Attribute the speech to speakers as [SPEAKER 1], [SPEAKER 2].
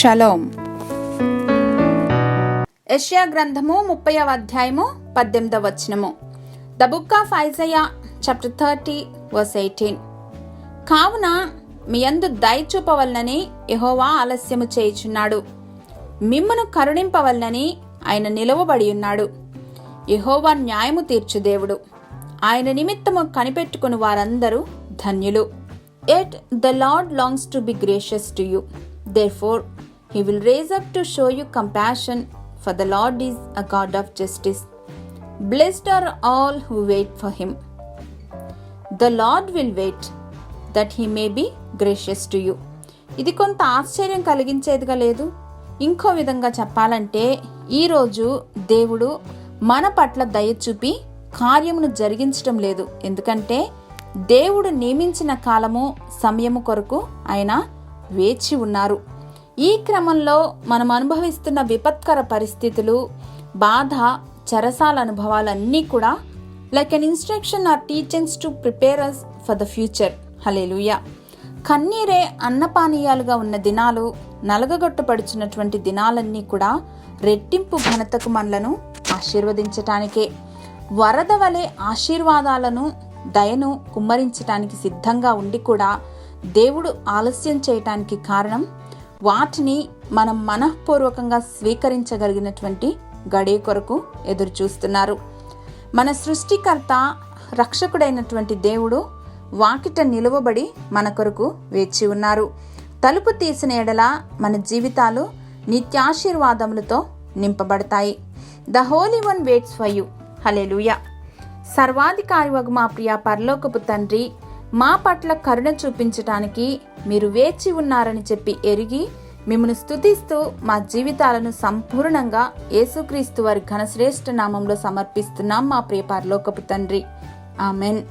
[SPEAKER 1] Shalom. యెషయా గ్రంథము 30వ అధ్యాయము 18వ వచనము. The book of Isaiah chapter 30 verse 18. కావున మీ యందు దయ చూపవలనని యెహోవా ఆలస్యము చేయుచున్నాడు, మిమ్మును కరుణింపవలనని ఆయన నిలువబడి ఉన్నాడు. యెహోవా న్యాయము తీర్చు దేవుడు, ఆయన నిమిత్తము కనిపెట్టుకుని వారందరూ ధన్యులు. Yet the Lord longs to be gracious to you. Therefore, he will raise up to show you compassion, for the Lord is a God of justice. Blessed are all who wait for him. The Lord will wait, that he may be gracious to you. ఇది కొంత ఆశ్చర్యం కలిగించేదిగా లేదు? ఇంకో విధంగా చెప్పాలంటే, ఈరోజు దేవుడు మన పట్ల దయ చూపి కార్యమును జరిగించటం లేదు. ఎందుకంటే దేవుడు నియమించిన కాలము సమయము కొరకు ఆయన వేచి ఉన్నారు. ఈ క్రమంలో మనం అనుభవిస్తున్న విపత్కర పరిస్థితులు, బాధ, చెరసాల అనుభవాలన్నీ కూడా like an instruction or teachings to prepare us for the future. Hallelujah. కన్నీరే అన్నపానీయాలుగా ఉన్న దినాలు, నలగగొట్టపడుచున్నటువంటి దినాలన్నీ కూడా రెట్టింపు ఘనతకు మనలను ఆశీర్వదించటానికే. వరద వలె ఆశీర్వాదాలను, దయను కుమ్మరించటానికి సిద్ధంగా ఉండి కూడా దేవుడు ఆలస్యం చేయటానికి కారణం, వాటిని మనం మనఃపూర్వకంగా స్వీకరించగలిగినటువంటి గడియ కొరకు ఎదురు చూస్తున్నారు. మన సృష్టికర్త, రక్షకుడైనటువంటి దేవుడు వాకిట నిలువబడి మన కొరకు వేచి ఉన్నారు. తలుపు తీసిన ఎడల మన జీవితాలు నిత్యాశీర్వాదములతో నింపబడతాయి. The holy one waits for you. Hallelujah. సర్వాధికారివగు మా ప్రియ పరలోకపు తండ్రి, మా పట్ల కరుణ చూపించటానికి మీరు వేచి ఉన్నారని చెప్పి ఎరిగి మిమ్మల్ని స్తుతిస్తూ మా జీవితాలను సంపూర్ణంగా యేసుక్రీస్తు వారి ఘనశ్రేష్ఠ నామంలో సమర్పిస్తున్నాం మా ప్రియ పరలోకపు తండ్రి. ఆమెన్.